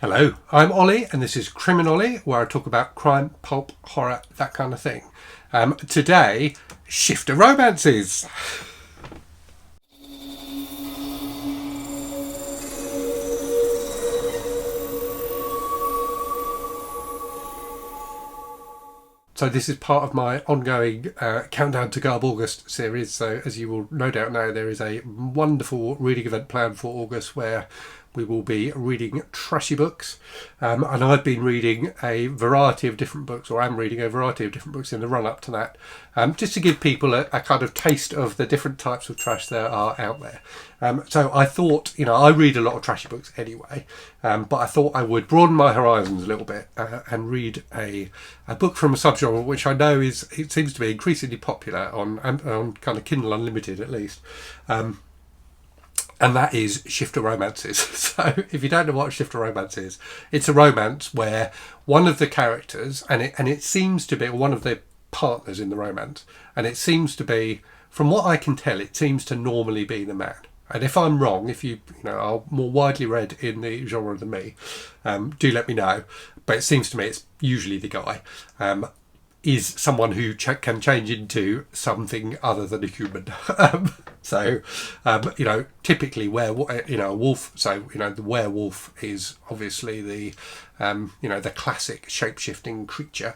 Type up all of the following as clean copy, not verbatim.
Hello, I'm Ollie, and this is Criminolly, where I talk about crime, pulp, horror, that kind of thing. Today, shifter romances. So this is part of my ongoing Countdown to GarbAugust series. So as you will no doubt know, there is a wonderful reading event planned for August where we will be reading trashy books. And I've been reading a variety of different books, or am reading a variety of different books in the run-up to that, just to give people a kind of taste of the different types of trash there are out there. So I thought, I read a lot of trashy books anyway, but I thought I would broaden my horizons a little bit and read a book from a subgenre which I know it seems to be increasingly popular on kind of Kindle Unlimited at least. And that is shifter romances. So if you don't know what shifter romance is, it's a romance where one of the characters, and it seems to be one of the partners in the romance, and it seems to be, from what I can tell, it seems to normally be the man. And if I'm wrong, if you are more widely read in the genre than me, do let me know. But it seems to me it's usually the guy. Is someone who can change into something other than a human. Typically a wolf. So, the werewolf is obviously the classic shape-shifting creature.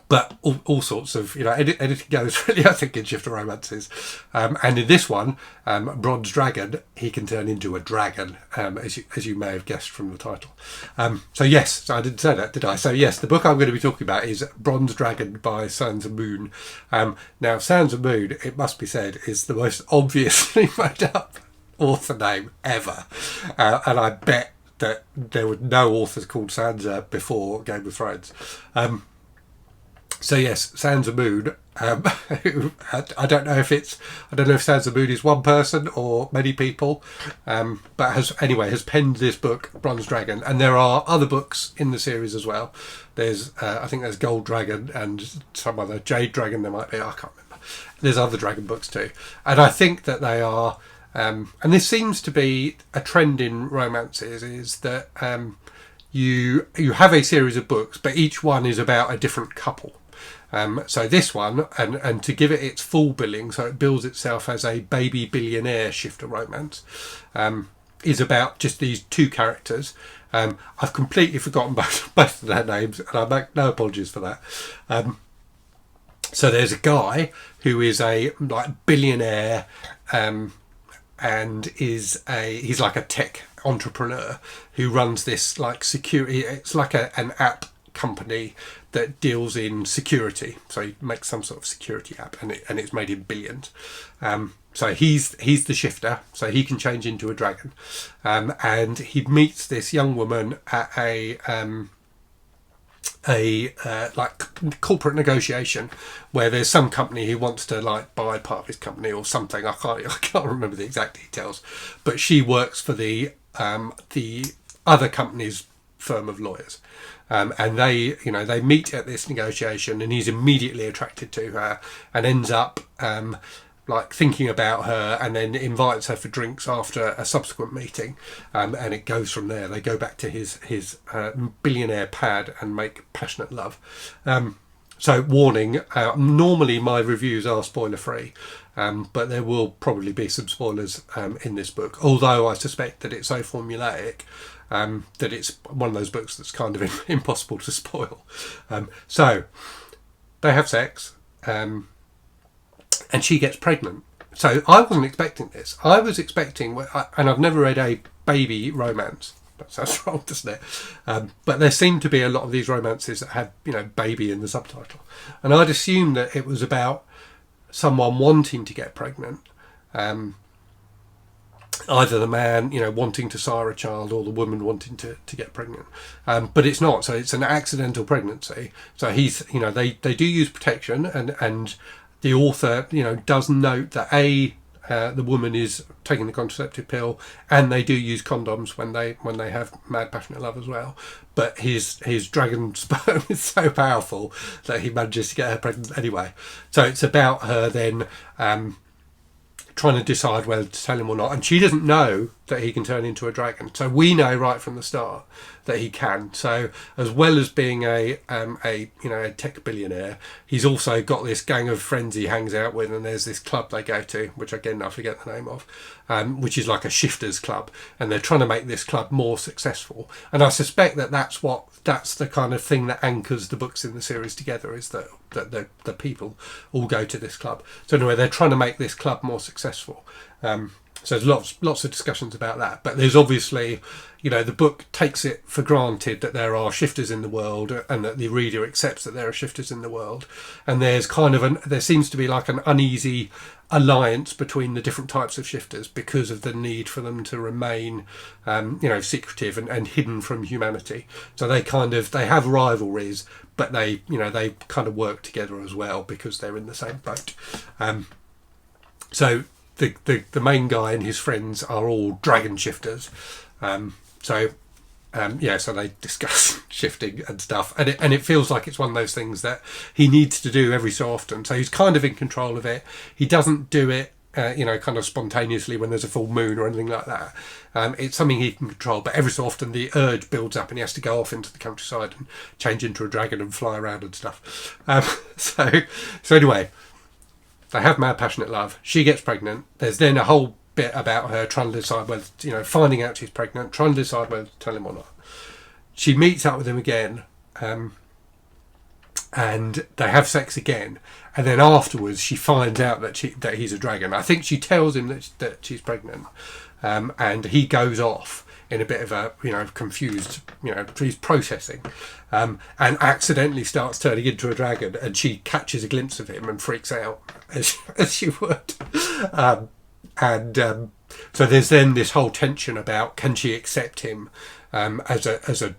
But all sorts of, anything goes really, I think, in shifter romances. And in this one, Bronze Dragon, he can turn into a dragon, as you may have guessed from the title. So I didn't say that, did I? So yes, the book I'm going to be talking about is Bronze Dragon by Sansa Moon. Now, Sansa Moon, it must be said, is the most obviously made up author name ever. And I bet that there were no authors called Sansa before Game of Thrones. So yes, Sansa Moon. I don't know if Sansa Moon is one person or many people, but has penned this book, Bronze Dragon, and there are other books in the series as well. There's I think there's Gold Dragon and some other Jade Dragon. There might be, I can't remember. There's other dragon books too, and I think that they are. And this seems to be a trend in romances, is that you have a series of books, but each one is about a different couple. So this one, and to give it its full billing, so it bills itself as a baby billionaire shifter romance, is about just these two characters. I've completely forgotten both of their names, and I make no apologies for that. So there's a guy who is a billionaire, and he's like a tech entrepreneur who runs this security. It's like an app company that deals in security, so he makes some sort of security app, and it's made in billions. So he's the shifter, so he can change into a dragon, and he meets this young woman at a corporate negotiation where there's some company who wants to buy part of his company or something. I can't remember the exact details, but she works for the other company's firm of lawyers. And they meet at this negotiation, and he's immediately attracted to her and ends up thinking about her, and then invites her for drinks after a subsequent meeting, and it goes from there. They go back to his billionaire pad and make passionate love. So warning, normally my reviews are spoiler free, but there will probably be some spoilers in this book, although I suspect that it's so formulaic that it's one of those books that's kind of impossible to spoil. So they have sex, and she gets pregnant. So I wasn't expecting this. I was expecting, and I've never read a baby romance. That sounds wrong, doesn't it? But there seem to be a lot of these romances that have, baby in the subtitle. And I'd assumed that it was about someone wanting to get pregnant. Either the man, wanting to sire a child, or the woman wanting to get pregnant. But it's not. So it's an accidental pregnancy. So he's, they do use protection, and the author, does note that the woman is taking the contraceptive pill, and they do use condoms when they have mad passionate love as well. But his dragon sperm is so powerful that he manages to get her pregnant anyway. So it's about her then trying to decide whether to tell him or not, and she doesn't know that he can turn into a dragon. So we know right from the start that he can. So as well as being a tech billionaire, he's also got this gang of friends he hangs out with, and there's this club they go to, which again I forget the name of, which is like a shifters club, and they're trying to make this club more successful. And I suspect that that's the kind of thing that anchors the books in the series together, is that the people all go to this club. So anyway, they're trying to make this club more successful. So there's lots of discussions about that, but there's obviously, the book takes it for granted that there are shifters in the world, and that the reader accepts that there are shifters in the world, and there's there seems to be like an uneasy alliance between the different types of shifters because of the need for them to remain, secretive and hidden from humanity. So they have rivalries, but they kind of work together as well because they're in the same boat. So the main guy and his friends are all dragon shifters. So they discuss shifting and stuff, and it feels like it's one of those things that he needs to do every so often. So he's kind of in control of it. He doesn't do it, kind of spontaneously when there's a full moon or anything like that. It's something he can control, but every so often the urge builds up and he has to go off into the countryside and change into a dragon and fly around and stuff. So anyway, they have mad passionate love. She gets pregnant. There's then a whole bit about her trying to decide whether, finding out she's pregnant, trying to decide whether to tell him or not. She meets up with him again, and they have sex again. And then afterwards, she finds out that he's a dragon. I think she tells him that she's pregnant, and he goes off in a bit of a confused, he's processing, and accidentally starts turning into a dragon, and she catches a glimpse of him and freaks out, as she would. So there's then this whole tension about, can she accept him as a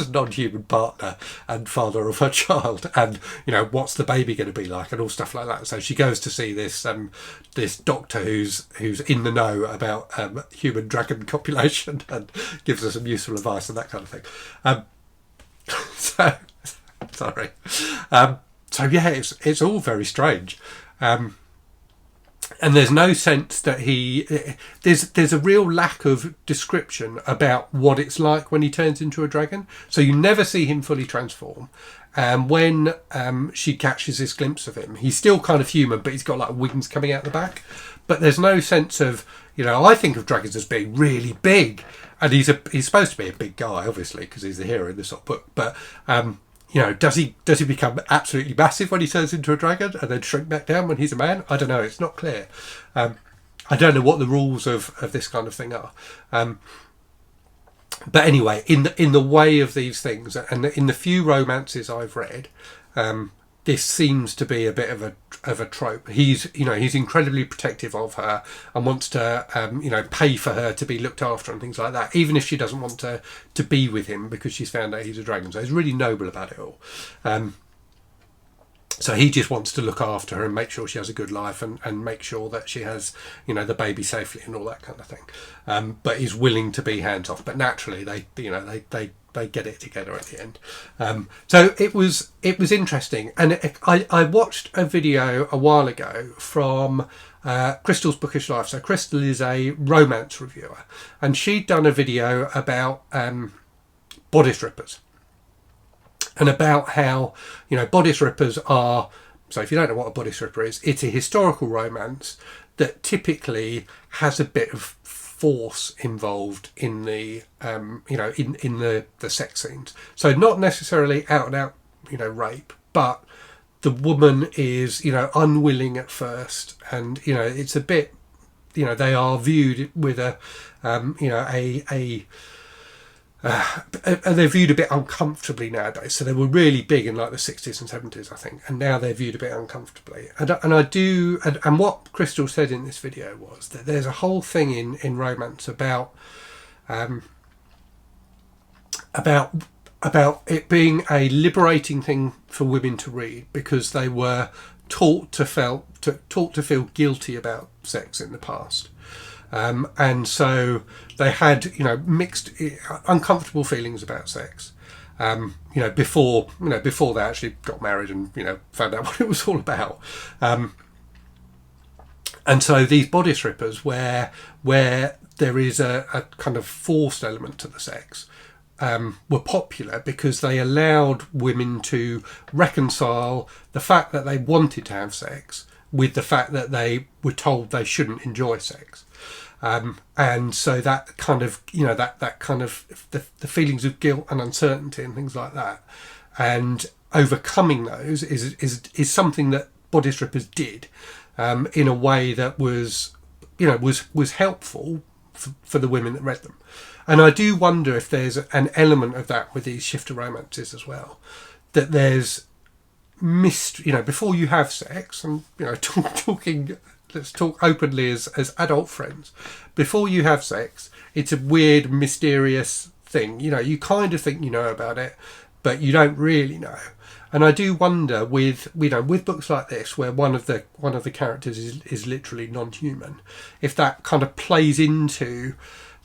non-human partner and father of her child, and what's the baby going to be like, and all stuff like that. So she goes to see this doctor who's in the know about human dragon copulation, and gives her some useful advice and that kind of thing. So sorry. So yeah, it's all very strange. And there's no sense that there's a real lack of description about what it's like when he turns into a dragon. So you never see him fully transform. And when she catches this glimpse of him, he's still kind of human, but he's got like wings coming out the back. But there's no sense of, I think of dragons as being really big, and he's supposed to be a big guy, obviously, because he's the hero in this sort of book. But does he become absolutely massive when he turns into a dragon and then shrink back down when he's a man? I don't know. It's not clear. I don't know what the rules of this kind of thing are. But anyway, in the way of these things, and in the few romances I've read, this seems to be a bit of a trope. He's incredibly protective of her and wants to pay for her to be looked after and things like that, even if she doesn't want to be with him because she's found out he's a dragon. So he's really noble about it all. So he just wants to look after her and make sure she has a good life, and make sure that she has the baby safely and all that kind of thing. But he's willing to be hands off. But naturally, they get it together at the end. So it was interesting, and I watched a video a while ago from Crystal's Bookish Life. So Crystal is a romance reviewer, and she'd done a video about bodice rippers, and about how bodice rippers are. So if you don't know what a bodice ripper is, it's a historical romance that typically has a bit of force involved in the in the sex scenes. So not necessarily out and out rape, but the woman is unwilling at first, and it's a bit they are viewed with and they're viewed a bit uncomfortably nowadays. So they were really big in like the 60s and 70s, I think, and now they're viewed a bit uncomfortably. And what Crystal said in this video was that there's a whole thing in romance about it being a liberating thing for women to read, because they were taught to feel guilty about sex in the past. And so they had, mixed, uncomfortable feelings about sex, before they actually got married and, found out what it was all about. And so these bodice rippers, where there is a kind of forced element to the sex, were popular because they allowed women to reconcile the fact that they wanted to have sex with the fact that they were told they shouldn't enjoy sex. And so that kind of, that kind of the feelings of guilt and uncertainty and things like that, and overcoming those is something that bodice rippers did, in a way that was helpful for the women that read them. And I do wonder if there's an element of that with these shifter romances as well, that there's before you have sex, and talking, let's talk openly as adult friends, before you have sex, it's a weird, mysterious thing. You kind of think you know about it, but you don't really know. And I do wonder with books like this, where one of the characters is literally non-human, if that kind of plays into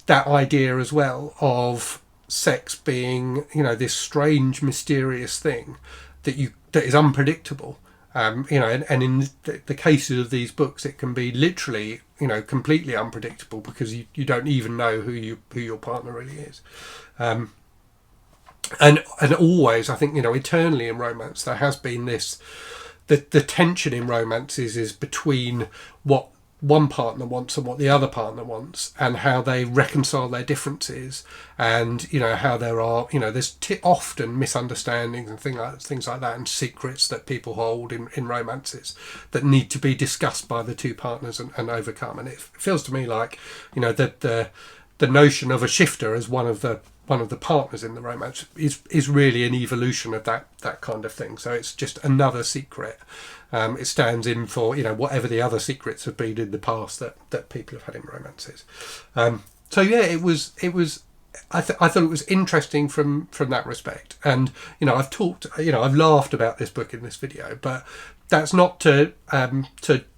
that idea as well of sex being, this strange, mysterious thing that is unpredictable. And in the cases of these books, it can be literally, completely unpredictable, because you don't even know who your partner really is. And always, I think, eternally in romance, there has been this, the tension in romances is between what one partner wants and what the other partner wants, and how they reconcile their differences, and how there are there's often misunderstandings and things like that, and secrets that people hold in romances that need to be discussed by the two partners and overcome. And it feels to me like that the notion of a shifter as one of the partners in the romance is really an evolution of that kind of thing. So it's just another secret. It stands in for whatever the other secrets have been in the past that people have had in romances. So yeah, it was. I thought it was interesting from that respect. And I've talked. I've laughed about this book in this video, but that's not to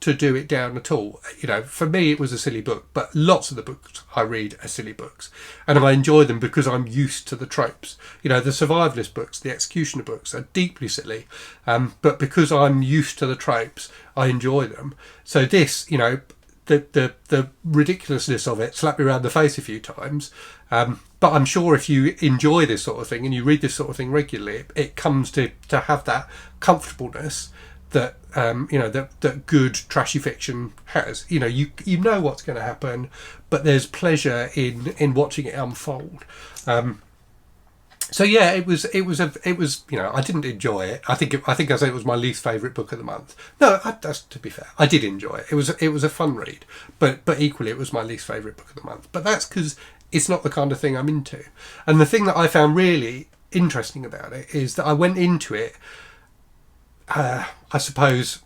do it down at all. For me, it was a silly book, but lots of the books I read are silly books, and I enjoy them because I'm used to the tropes. The survivalist books, the executioner books are deeply silly, but because I'm used to the tropes, I enjoy them. So this, the ridiculousness of it slapped me around the face a few times. But I'm sure if you enjoy this sort of thing and you read this sort of thing regularly, it comes to have that comfortableness that that good trashy fiction has. You know what's going to happen, but there's pleasure in watching it unfold. So yeah, it was I didn't enjoy it. I think I said it was my least favourite book of the month. No, that's, to be fair, I did enjoy it. It was a fun read, but equally it was my least favourite book of the month. But that's because it's not the kind of thing I'm into. And the thing that I found really interesting about it is that I went into it, I suppose,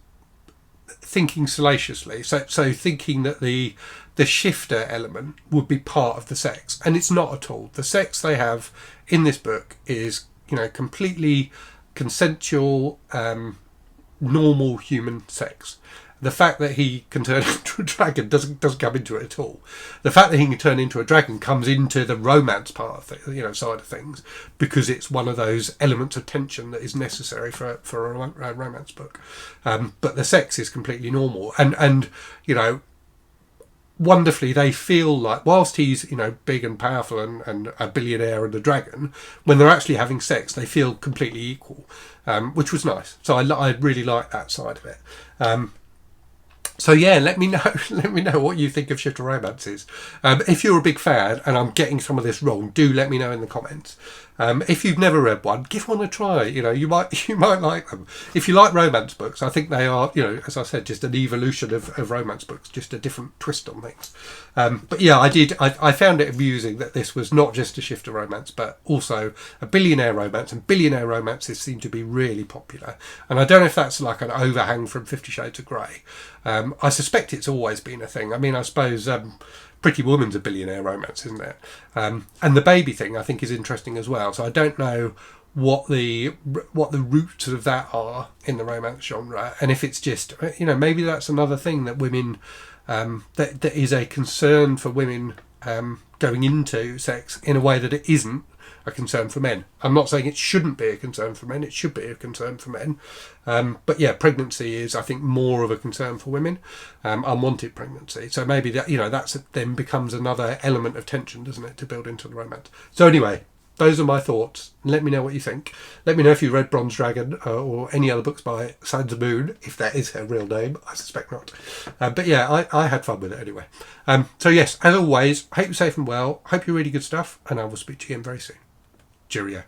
thinking salaciously. So thinking that the shifter element would be part of the sex, and it's not at all. The sex they have in this book is completely consensual, normal human sex. The fact that he can turn into a dragon doesn't come into it at all. The fact that he can turn into a dragon comes into the romance part of side of things, because it's one of those elements of tension that is necessary for a romance book. But the sex is completely normal, and wonderfully they feel like, whilst he's big and powerful and a billionaire and a dragon, when they're actually having sex, they feel completely equal, which was nice. So I really like that side of it. So yeah, let me know what you think of shifter romances. If you're a big fan and I'm getting some of this wrong, do let me know in the comments. If you've never read one, give one a try. You might like them. If you like romance books, I think they are, as I said, just an evolution of romance books, just a different twist on things. But yeah, I found it amusing that this was not just a shifter romance, but also a billionaire romance, and billionaire romances seem to be really popular. And I don't know if that's like an overhang from 50 Shades of Grey. I suspect it's always been a thing. I mean, I suppose Pretty Woman's a billionaire romance, isn't it? And the baby thing, I think, is interesting as well. So I don't know what the roots of that are in the romance genre, and if it's just maybe that's another thing that women that is a concern for women going into sex in a way that it isn't a concern for men. I'm not saying it shouldn't be a concern for men. It should be a concern for men. But yeah, pregnancy is, I think, more of a concern for women. Unwanted pregnancy. So maybe that, that's then becomes another element of tension, doesn't it, to build into the romance. So anyway, those are my thoughts. Let me know what you think. Let me know if you read Bronze Dragon or any other books by Sansa Moon, if that is her real name. I suspect not. But yeah, I had fun with it anyway. So yes, as always, hope you're safe and well. Hope you're reading good stuff, and I will speak to you again very soon. Cheerio.